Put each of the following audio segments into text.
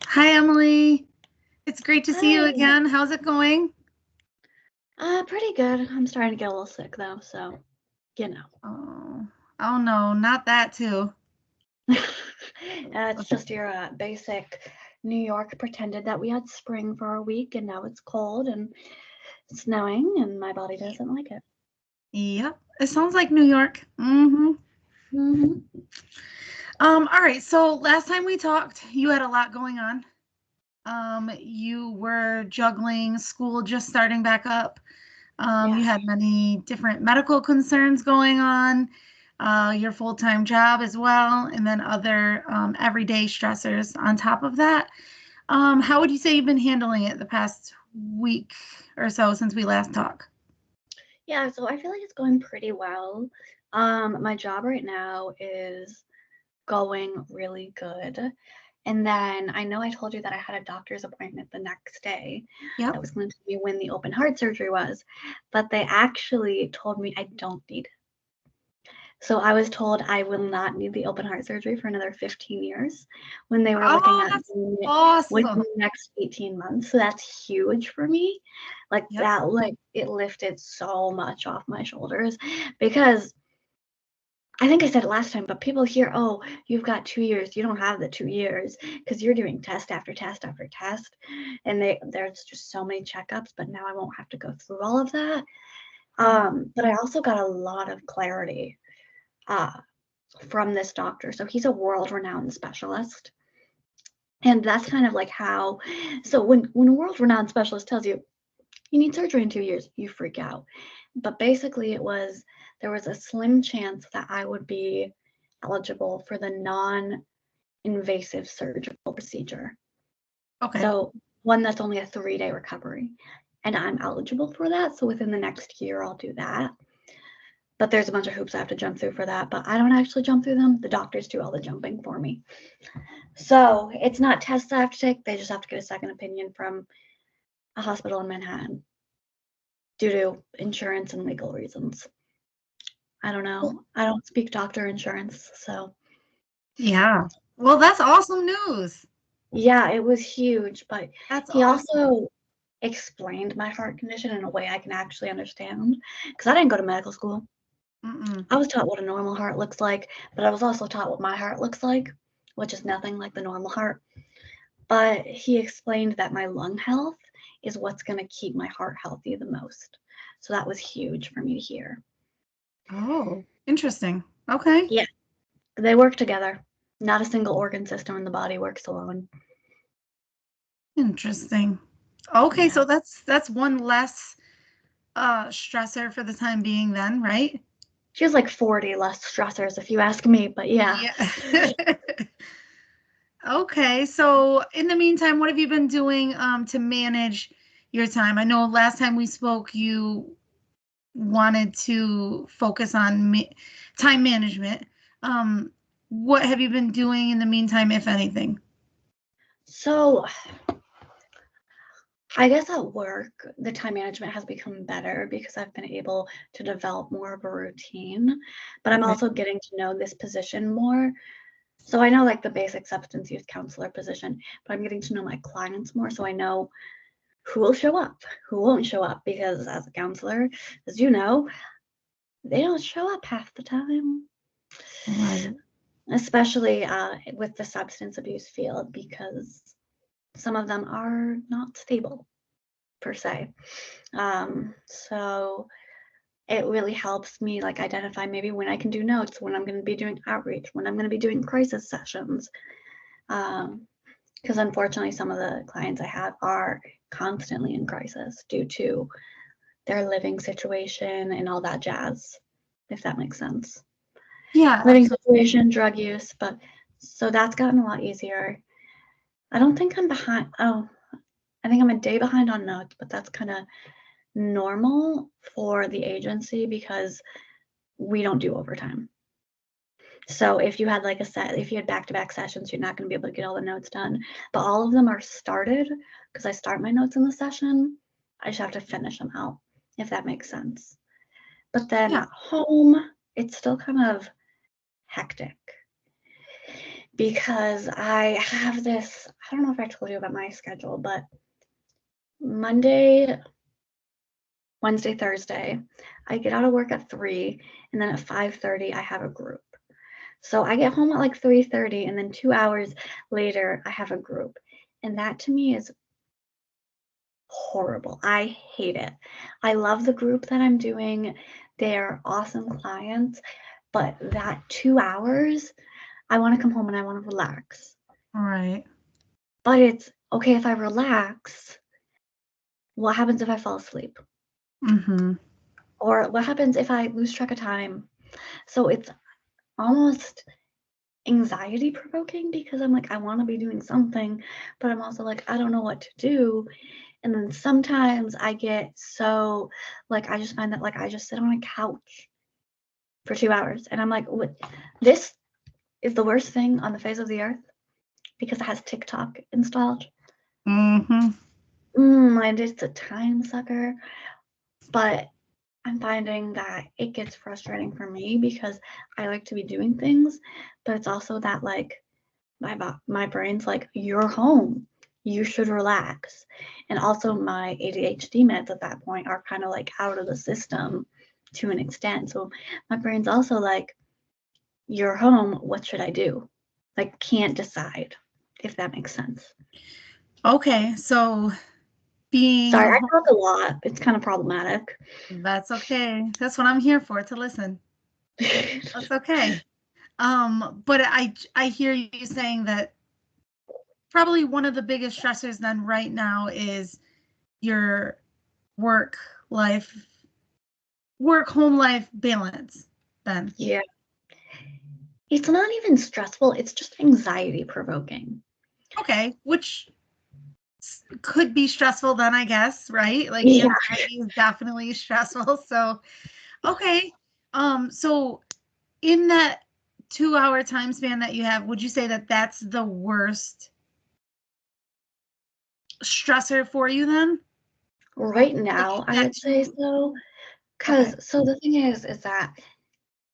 Hi, Emily. It's great to see you Hi. again. How's it going? Pretty good. I'm starting to get a little sick though, so you know. Oh, oh no, not that too. It's just your basic New York pretended that we had spring for a week and now it's cold and snowing and my body doesn't like it. Yep, it sounds like New York. Hmm. All right, so last time we talked, you had a lot going on. You were juggling school just starting back up. You Yeah. had many different medical concerns going on, your full-time job as well, and then other everyday stressors on top of that. How would you say you've been handling it the past week or so since we last talked? Yeah, so I feel like it's going pretty well. My job right now is going really good. And then I know I told you that I had a doctor's appointment the next day Yep. that was going to be when the open heart surgery was, but they actually told me I don't need it. So I was told I will not need the open heart surgery for another 15 years when they were looking Oh, at that's doing it within awesome. the next 18 months. So that's huge for me. Like Yep. that, like it lifted so much off my shoulders because I think I said it last time, but people hear, oh, you've got 2 years. You don't have the 2 years because you're doing test after test after test. And there's just so many checkups, but now I won't have to go through all of that. Mm. But I also got a lot of clarity uh, from this doctor. So he's a world renowned specialist. And that's kind of like how, so when a world renowned specialist tells you, you need surgery in 2 years, you freak out. But basically, there was a slim chance that I would be eligible for the non invasive surgical procedure. Okay. So, one that's only a 3-day recovery. And I'm eligible for that. So, within the next year, I'll do that. But there's a bunch of hoops I have to jump through for that. But I don't actually jump through them. The doctors do all the jumping for me. So, it's not tests I have to take. They just have to get a second opinion from a hospital in Manhattan due to insurance and legal reasons. I don't Well, know. I don't speak doctor insurance, so yeah. Well, that's awesome news. yeah, it was huge, but That's he awesome. also explained my heart condition in a way I can actually understand because I didn't go to medical school. Mm-mm. I was taught what a normal heart looks like, but I was also taught what my heart looks like, which is nothing like the normal heart. But he explained that my lung health is what's going to keep my heart healthy the most. So that was huge for me to hear. Oh, interesting. Okay. Yeah, they work together. Not a single organ system in the body works alone. Interesting. Okay, Yeah. so that's one less stressor for the time being then, right? She has like 40 less stressors, if you ask me, but yeah. Yeah. Okay, so in the meantime, what have you been doing to manage your time? I know last time we spoke, you wanted to focus on time management. Um, what have you been doing in the meantime, if anything? So I guess at work, the time management has become better because I've been able to develop more of a routine, but I'm Okay. also getting to know this position more. So I know like the basic substance use counselor position, but I'm getting to know my clients more. So I know who will show up, who won't show up, because as a counselor, as you know, they don't show up half the time. Right. Especially with the substance abuse field, because some of them are not stable per se. So it really helps me like identify maybe when I can do notes, when I'm going to be doing outreach, when I'm going to be doing crisis sessions. Because unfortunately, some of the clients I have are constantly in crisis due to their living situation and all that jazz, if that makes sense. Yeah, Living absolutely. situation, drug use, but so that's gotten a lot easier. I don't think I'm behind. Oh, I think I'm a day behind on notes, but that's kind of normal for the agency because we don't do overtime. So if you had like if you had back-to-back sessions, you're not going to be able to get all the notes done. But all of them are started because I start my notes in the session. I just have to finish them out, if that makes sense. But then Yeah. at home, it's still kind of hectic because I have this. don't know if I told you about my schedule, but Monday, Wednesday, Thursday, I get out of work at 3, and then at 5:30 I have a group. So I get home at like 3:30, and then 2 hours later I have a group. And that to me is horrible. I hate it. I love the group that I'm doing. They're awesome clients, but that 2 hours, I want to come home and I want to relax. All right. But it's okay if I relax. What happens if I fall asleep? Mm-hmm. Or what happens if I lose track of time? So it's almost anxiety provoking because I'm like, I want to be doing something, but I'm also like, I don't know what to do. And then sometimes I get so like, I just find that like I just sit on a couch for 2 hours and I'm like, what? This is the worst thing on the face of the earth because it has TikTok installed. Mm-hmm. And it's a time sucker. But I'm finding that it gets frustrating for me because I like to be doing things, but it's also that like my brain's like, you're home, you should relax. And also my ADHD meds at that point are kind of like out of the system to an extent. So my brain's also like, you're home, what should I do? Like can't decide, if that makes sense. Okay, so being Sorry, I talk a lot. It's kind of problematic. that's okay. That's what I'm here for, to listen. That's okay. But I hear you saying that probably one of the biggest stressors then right now is your work home life balance then. Yeah. It's not even stressful, it's just anxiety provoking. Okay, which could be stressful then, I guess, right? Like Yeah. anxiety is definitely stressful. So, okay. So in that 2-hour time span that you have, would you say that that's the worst stressor for you then? Right now, I would say so. Okay. So the thing is that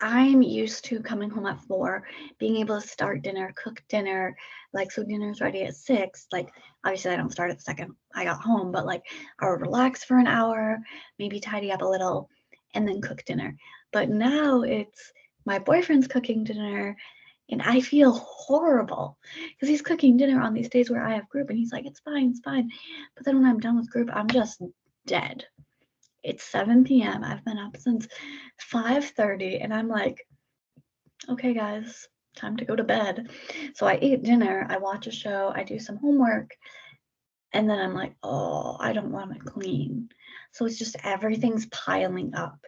I'm used to coming home at 4, being able to start dinner, cook dinner, like so dinner's ready at 6. Like obviously I don't start at the second I got home, but like I would relax for an hour, maybe tidy up a little, and then cook dinner. But now it's my boyfriend's cooking dinner, and I feel horrible because he's cooking dinner on these days where I have group, and he's like, it's fine, it's fine. But then when I'm done with group, I'm just dead. It's 7 p.m. I've been up since 5:30, and I'm like, okay, guys, time to go to bed. So I eat dinner, I watch a show, I do some homework, and then I'm like, oh, I don't want to clean. So it's just everything's piling up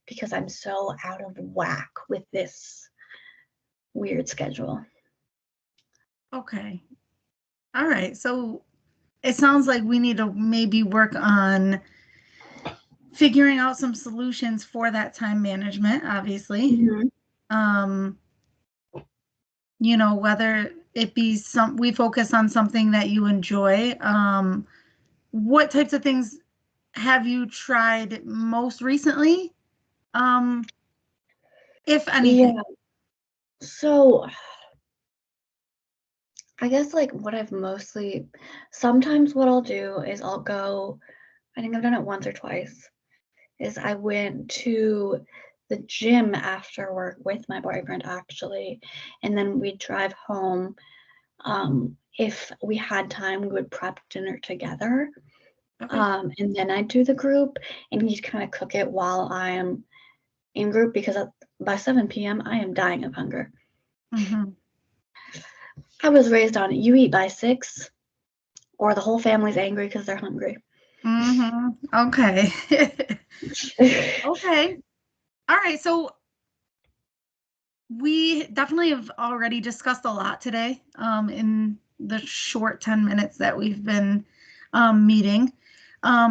because I'm so out of whack with this weird schedule. Okay. All right. So it sounds like we need to maybe work on figuring out some solutions for that time management, obviously. Mhm. Um, whether it be we focus on something that you enjoy. What types of things have you tried most recently? If anything. Yeah. So I guess like what I've mostly, sometimes what I'll do is I'll go, I think I've done it once or twice, is I went to the gym after work with my boyfriend actually, and then we'd drive home. If we had time, we would prep dinner together. Okay. And then I'd do the group, and he'd kind of cook it while I am in group because by 7 p.m. I am dying of hunger. Mm-hmm. I was raised on you eat by 6, or the whole family's angry because they're hungry. Mm-hmm. Okay. Okay. All right. So we definitely have already discussed a lot today in the short 10 minutes that we've been meeting.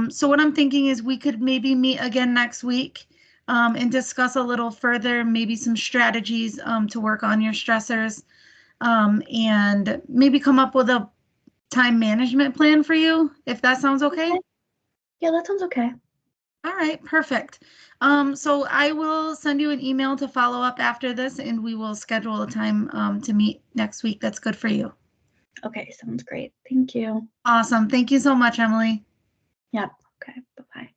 So what I'm thinking is we could maybe meet again next week and discuss a little further, maybe some strategies to work on your stressors and maybe come up with a time management plan for you, if that sounds okay. Yeah, that sounds okay. All right, perfect. So I will send you an email to follow up after this, and we will schedule a time to meet next week. That's good for you. Okay, sounds great. Thank you. Awesome. Thank you so much, Emily. Yep. Okay, bye-bye.